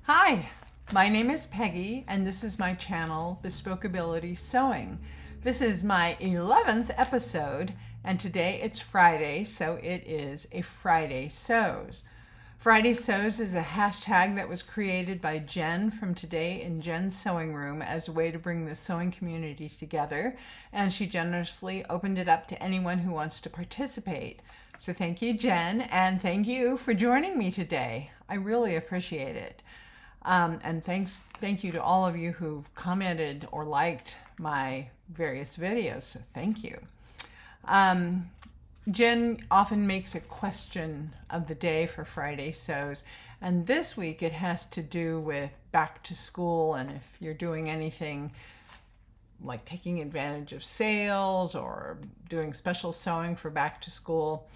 Hi, my name is Peggy, and this is my channel, Bespoke Ability Sewing. This is my 11th episode, and today it's Friday, so it is a Friday Sews. Friday Sews is a hashtag that was created by Jen from Today in Jen's Sewing Room as a way to bring the sewing community together, and she generously opened it up to anyone who wants to participate. So thank you, Jen, and thank you for joining me today. I really appreciate it. And thank you to all of you who've commented or liked my various videos. So thank you. Jen often makes a question of the day for Friday Sews, and this week it has to do with back to school, and if you're doing anything like taking advantage of sales or doing special sewing for back to school.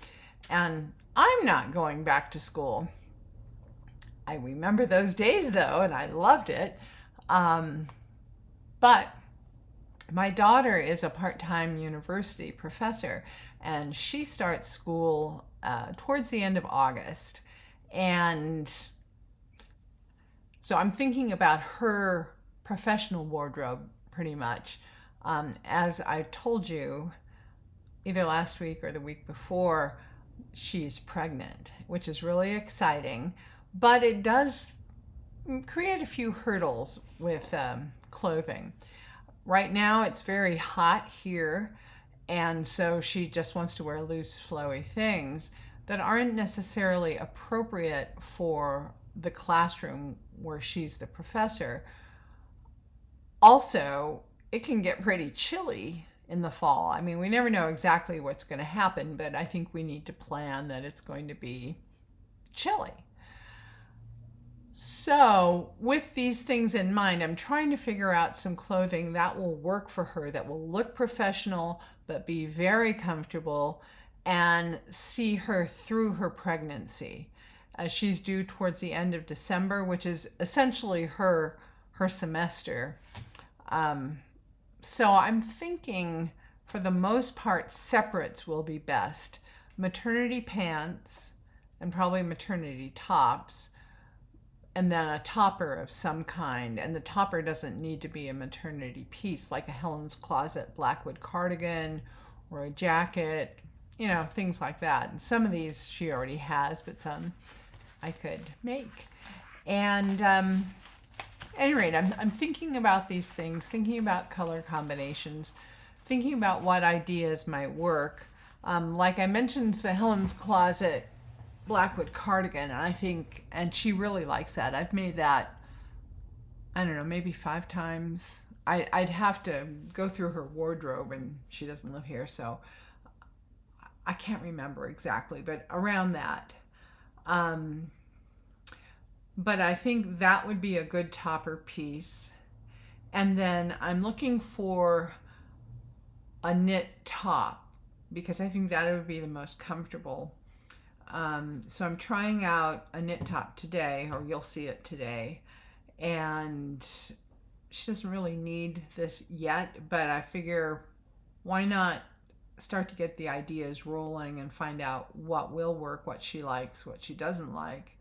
And I'm not going back to school. I remember those days though, and I loved it. But my daughter is a part-time university professor, and she starts school towards the end of August. And so I'm thinking about her professional wardrobe pretty much. As I told you, either last week or the week before, she's pregnant, which is really exciting. But it does create a few hurdles with clothing. Right now it's very hot here, and so she just wants to wear loose, flowy things that aren't necessarily appropriate for the classroom where she's the professor. Also, it can get pretty chilly in the fall. I mean, we never know exactly what's going to happen, but I think we need to plan that it's going to be chilly. So with these things in mind, I'm trying to figure out some clothing that will work for her, that will look professional, but be very comfortable and see her through her pregnancy. She's due towards the end of December, which is essentially her semester. So I'm thinking for the most part, separates will be best. Maternity pants and probably maternity tops, and then a topper of some kind. And the topper doesn't need to be a maternity piece, like a Helen's Closet Blackwood cardigan or a jacket, you know, things like that. And some of these she already has, but some I could make. And at any rate, I'm thinking about these things, thinking about color combinations, thinking about what ideas might work. Like I mentioned, the Helen's Closet Blackwood cardigan, and she really likes that. I've made that, I don't know, maybe 5 times. I'd have to go through her wardrobe, and she doesn't live here, so I can't remember exactly, but around that. But I think that would be a good topper piece. And then I'm looking for a knit top, because I think that would be the most comfortable. So I'm trying out a knit top today, or you'll see it today, and she doesn't really need this yet, but I figure why not start to get the ideas rolling and find out what will work, what she likes, what she doesn't like.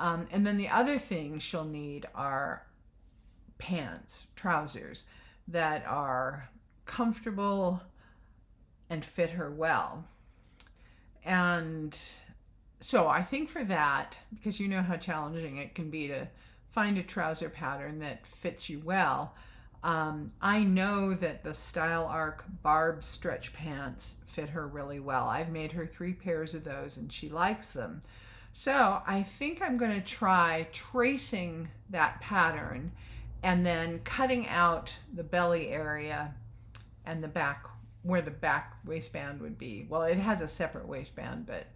And then the other thing she'll need are pants, trousers that are comfortable and fit her well. And so I think for that, because you know how challenging it can be to find a trouser pattern that fits you well, I know that the Style Arc Barb stretch pants fit her really well. I've made her 3 pairs of those and she likes them. So I think I'm going to try tracing that pattern and then cutting out the belly area and the back, where the back waistband would be. Well, it has a separate waistband, but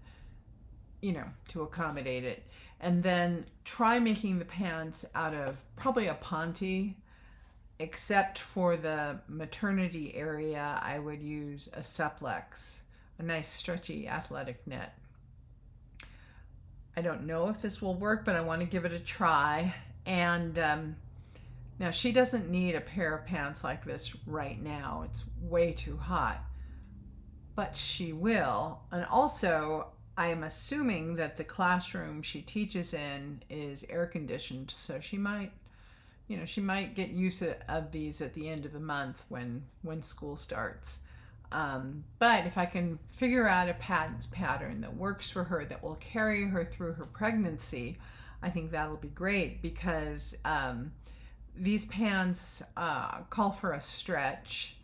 you know, to accommodate it. And then try making the pants out of probably a ponte, except for the maternity area, I would use a Supplex, a nice stretchy athletic knit. I don't know if this will work, but I want to give it a try. And now she doesn't need a pair of pants like this right now. It's way too hot, but she will. And also I am assuming that the classroom she teaches in is air conditioned, so she might, she might get use of these at the end of the month when school starts. But if I can figure out a pattern that works for her, that will carry her through her pregnancy, I think that'll be great, because these pants call for a stretch,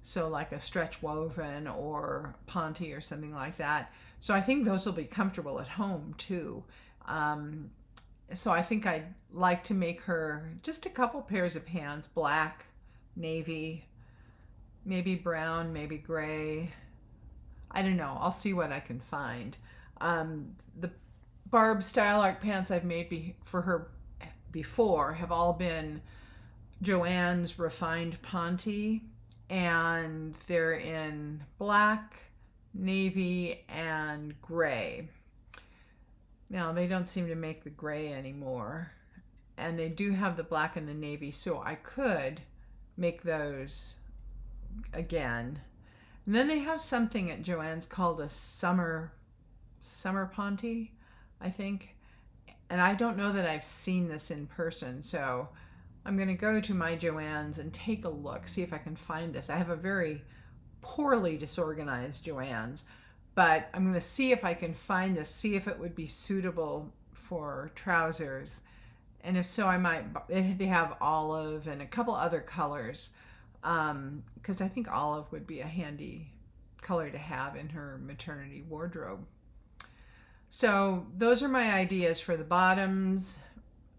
so like a stretch woven or ponte or something like that. So I think those will be comfortable at home too. So I think I'd like to make her just a couple pairs of pants, black, navy, maybe brown, maybe gray. I don't know. I'll see what I can find. The Barb Style Art pants I've made for her before have all been Joann's Refined Ponte, and they're in black, navy, and gray. Now, they don't seem to make the gray anymore, and they do have the black and the navy, so I could make those again. And then they have something at Joann's called a summer ponte, I think. And I don't know that I've seen this in person, so I'm going to go to my Joann's and take a look, see if I can find this. I have a very poorly disorganized Joann's, but I'm going to see if I can find this, see if it would be suitable for trousers. And if so, I might. They have olive and a couple other colors, because I think olive would be a handy color to have in her maternity wardrobe. So those are my ideas for the bottoms.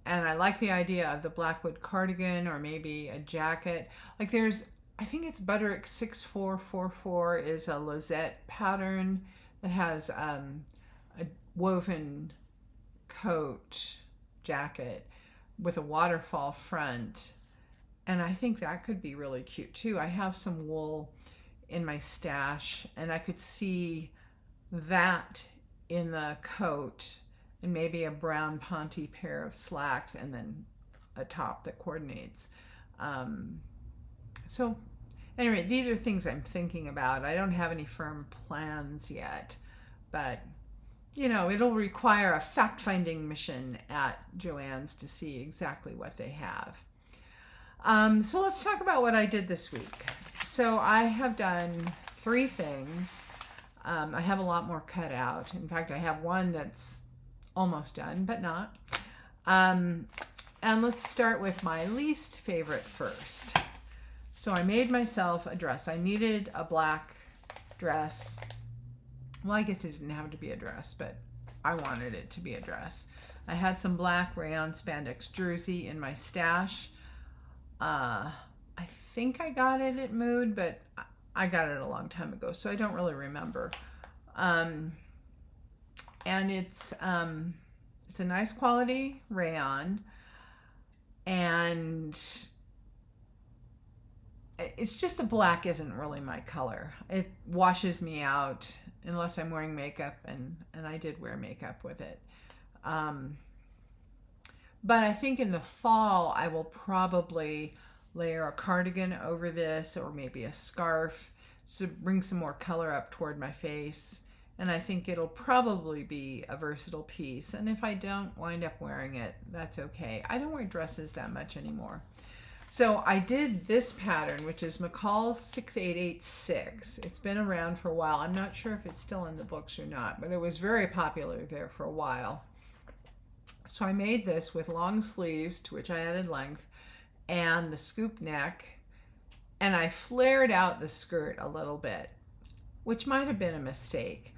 And I like the idea of the Blackwood cardigan, or maybe a jacket. Like I think it's Butterick 6444 is a Lizette pattern that has a woven coat jacket with a waterfall front. And I think that could be really cute too. I have some wool in my stash, and I could see that in the coat, and maybe a brown ponte pair of slacks, and then a top that coordinates. So anyway, these are things I'm thinking about. I don't have any firm plans yet, but it'll require a fact-finding mission at Joann's to see exactly what they have. So let's talk about what I did this week. So I have done 3 things. I have a lot more cut out. In fact, I have one that's almost done, but not. And let's start with my least favorite first. So I made myself a dress. I needed a black dress. Well, I guess it didn't have to be a dress, but I wanted it to be a dress. I had some black rayon spandex jersey in my stash. I think I got it at Mood, but I got it a long time ago, so I don't really remember. And it's a nice quality rayon, and it's just the black isn't really my color. It washes me out unless I'm wearing makeup, and I did wear makeup with it. But I think in the fall I will probably layer a cardigan over this, or maybe a scarf, to bring some more color up toward my face. And I think it'll probably be a versatile piece. And if I don't wind up wearing it, that's okay. I don't wear dresses that much anymore. So I did this pattern, which is McCall's 6886. It's been around for a while. I'm not sure if it's still in the books or not, but it was very popular there for a while. So I made this with long sleeves, to which I added length, and the scoop neck, and I flared out the skirt a little bit, which might have been a mistake.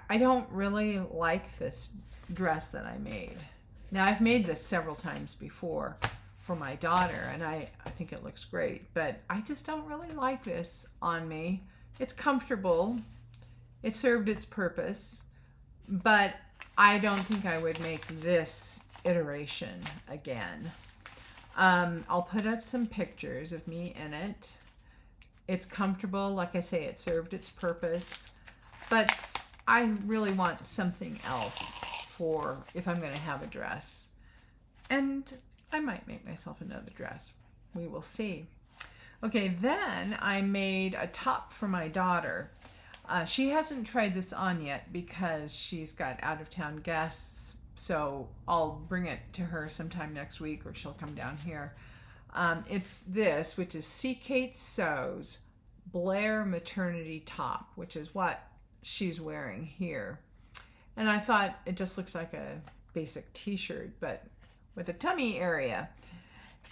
I don't really like this dress that I made. Now, I've made this several times before for my daughter, and I think it looks great, but I just don't really like this on me. It's comfortable. It served its purpose, but I don't think I would make this iteration again. I'll put up some pictures of me in it. It's comfortable. Like I say, it served its purpose, but I really want something else for if I'm going to have a dress. And I might make myself another dress. We will see. Okay, then I made a top for my daughter. She hasn't tried this on yet because she's got out of town guests. So I'll bring it to her sometime next week, or she'll come down here. It's this, which is C. Kate Sew's Blair Maternity Top, which is what she's wearing here. And I thought it just looks like a basic t-shirt, but with a tummy area.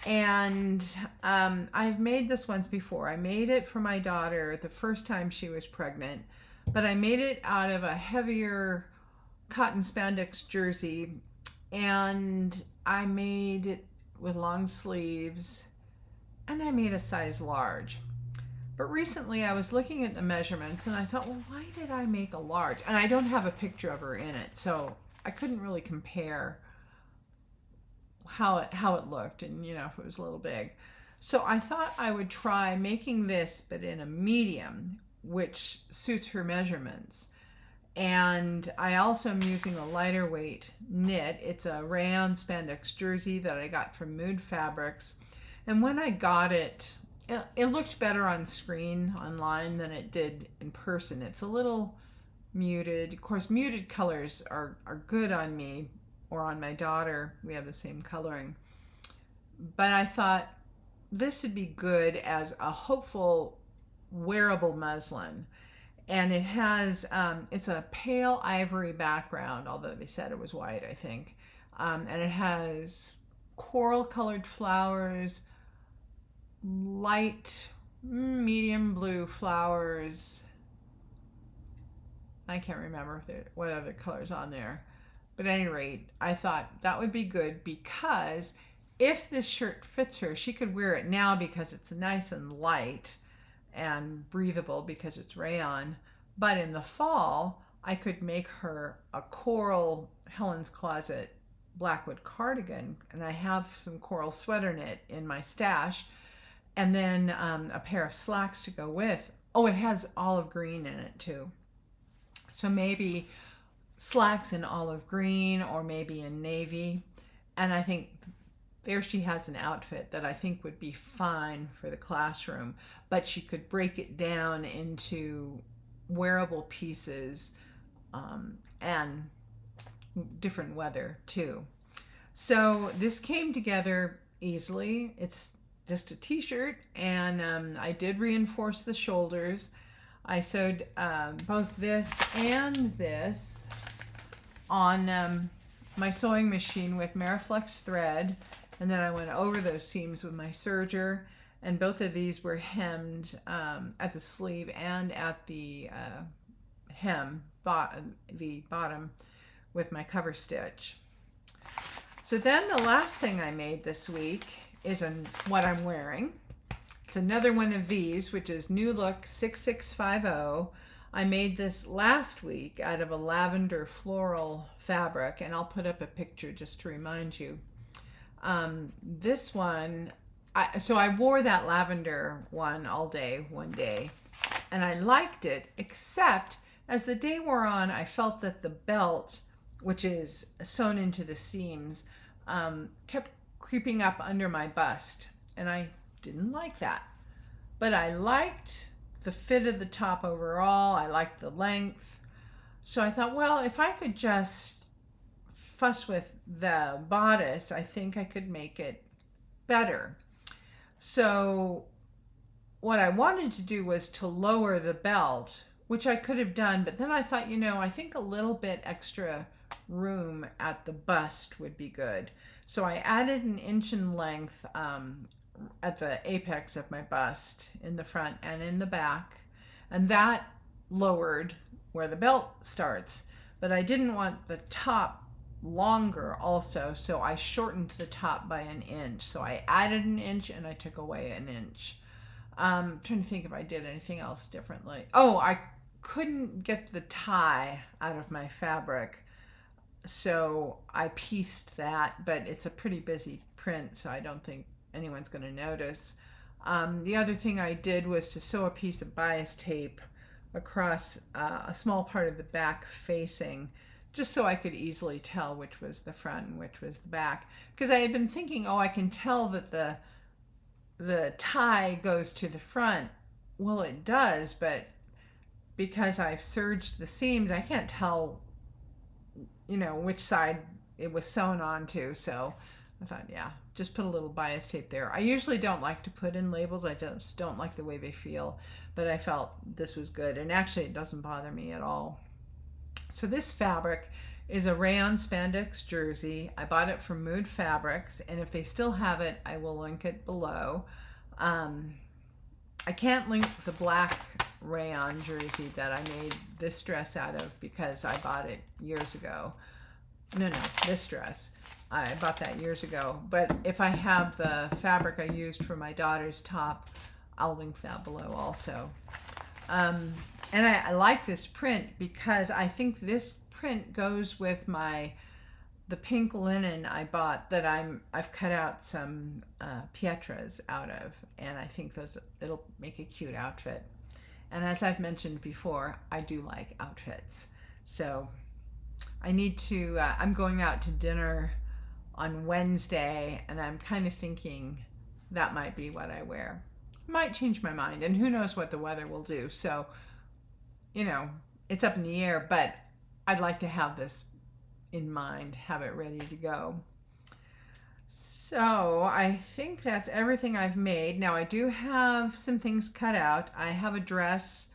And I've made this once before. I made it for my daughter the first time she was pregnant, but I made it out of a heavier cotton spandex jersey, and I made it with long sleeves, and I made a size large. But recently I was looking at the measurements and I thought, well, why did I make a large? And I don't have a picture of her in it, so I couldn't really compare how it looked, and if it was a little big. So I thought I would try making this but in a medium, which suits her measurements. And I also am using a lighter weight knit. It's a rayon spandex jersey that I got from Mood Fabrics. And when I got it, it looked better on screen online than it did in person. It's a little muted. Of course, muted colors are good on me or on my daughter. We have the same coloring. But I thought this would be good as a hopeful wearable muslin. And it has, it's a pale ivory background, although they said it was white, I think. And it has coral colored flowers, light, medium blue flowers. I can't remember what other colors on there. But at any rate, I thought that would be good because if this shirt fits her, she could wear it now because it's nice and light and breathable because it's rayon. But in the fall, I could make her a coral Helen's Closet Blackwood cardigan, and I have some coral sweater knit in my stash, and then a pair of slacks to go with. Oh, it has olive green in it too. So maybe slacks in olive green or maybe in navy. And I think there she has an outfit that I think would be fine for the classroom, but she could break it down into wearable pieces and different weather too. So this came together easily. It's just a t-shirt, and I did reinforce the shoulders. I sewed both this and this on my sewing machine with Mariflex thread, and then I went over those seams with my serger, and both of these were hemmed at the sleeve and at the the bottom with my cover stitch. So then the last thing I made this week is what I'm wearing. It's another one of these, which is New Look 6650. I made this last week out of a lavender floral fabric, and I'll put up a picture just to remind you. This one, so I wore that lavender one all day, one day, and I liked it, except as the day wore on, I felt that the belt, which is sewn into the seams, kept creeping up under my bust, and I didn't like that. But I liked the fit of the top overall. I liked the length. So I thought, well, if I could just fuss with the bodice, I think I could make it better. So what I wanted to do was to lower the belt, which I could have done, but then I thought, I think a little bit extra room at the bust would be good. So I added an inch in length at the apex of my bust in the front and in the back, and that lowered where the belt starts. But I didn't want the top longer also, so I shortened the top by an inch. So I added an inch and I took away an inch. I'm trying to think if I did anything else differently. Oh, I couldn't get the tie out of my fabric, so I pieced that, but it's a pretty busy print, so I don't think anyone's going to notice. The other thing I did was to sew a piece of bias tape across a small part of the back facing, just so I could easily tell which was the front and which was the back. Because I had been thinking, I can tell that the tie goes to the front. Well, it does, but because I've serged the seams, I can't tell, which side it was sewn onto. So I thought, yeah, just put a little bias tape there. I usually don't like to put in labels. I just don't like the way they feel, but I felt this was good. And actually it doesn't bother me at all. So this fabric is a rayon spandex jersey. I bought it from Mood Fabrics, and if they still have it, I will link it below. I can't link the black rayon jersey that I made this dress out of because I bought it years ago. No, this dress. I bought that years ago. But if I have the fabric I used for my daughter's top, I'll link that below also. And I like this print because I think this print goes with the pink linen I bought that I've cut out some Pietras out of, and I think it'll make a cute outfit. And as I've mentioned before, I do like outfits. So I need to, I'm going out to dinner on Wednesday, and I'm kind of thinking that might be what I wear. Might change my mind, and who knows what the weather will do. So, it's up in the air, but I'd like to have this in mind, have it ready to go. So I think that's everything I've made. Now I do have some things cut out. I have a dress.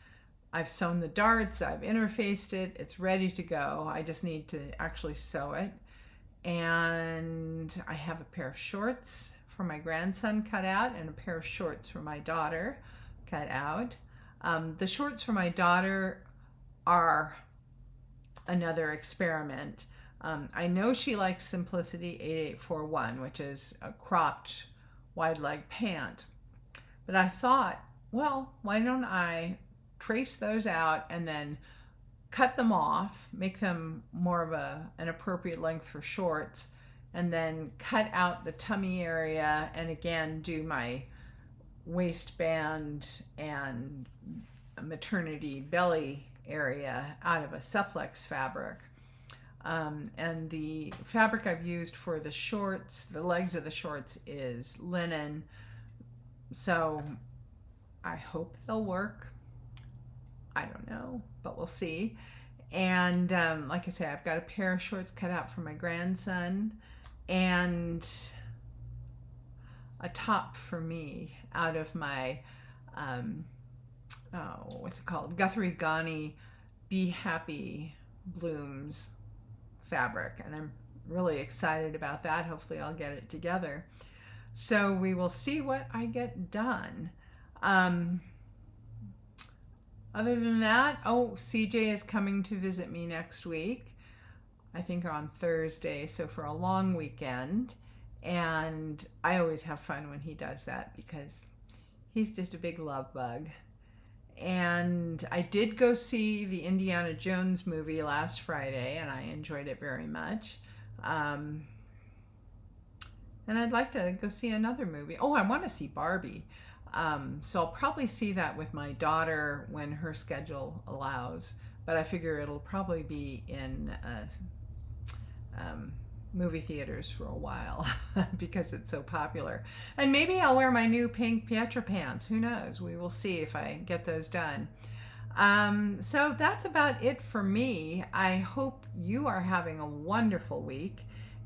I've sewn the darts. I've interfaced it. It's ready to go. I just need to actually sew it. And I have a pair of shorts for my grandson cut out and a pair of shorts for my daughter cut out. The shorts for my daughter are another experiment. I know she likes Simplicity 8841, which is a cropped wide leg pant. But I thought, well, why don't I trace those out and then cut them off, make them more of an appropriate length for shorts, and then cut out the tummy area and again do my waistband and maternity belly area out of a supplex fabric. And the fabric I've used for the shorts, the legs of the shorts, is linen. So I hope they'll work. I don't know, but we'll see. And like I say, I've got a pair of shorts cut out for my grandson and a top for me out of my, what's it called? Guthrie Ghani Be Happy Blooms fabric, and I'm really excited about that. Hopefully I'll get it together. So we will see what I get done. Other than that, CJ is coming to visit me next week, I think on Thursday, so for a long weekend, and I always have fun when he does that because he's just a big love bug. And I did go see the Indiana Jones movie last Friday, and I enjoyed it very much. And I'd like to go see another movie. Oh, I want to see Barbie. So I'll probably see that with my daughter when her schedule allows. But I figure it'll probably be in movie theaters for a while because it's so popular. And maybe I'll wear my new pink Pietra pants. Who knows? We will see if I get those done. So that's about it for me. I hope you are having a wonderful week.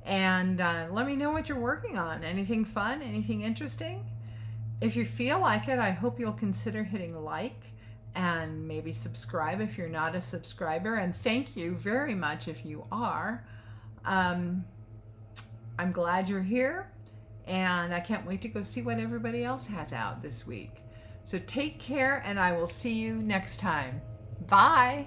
And let me know what you're working on. Anything fun? Anything interesting? If you feel like it, I hope you'll consider hitting like and maybe subscribe if you're not a subscriber. And thank you very much if you are. I'm glad you're here, and I can't wait to go see what everybody else has out this week. So take care, and I will see you next time. Bye.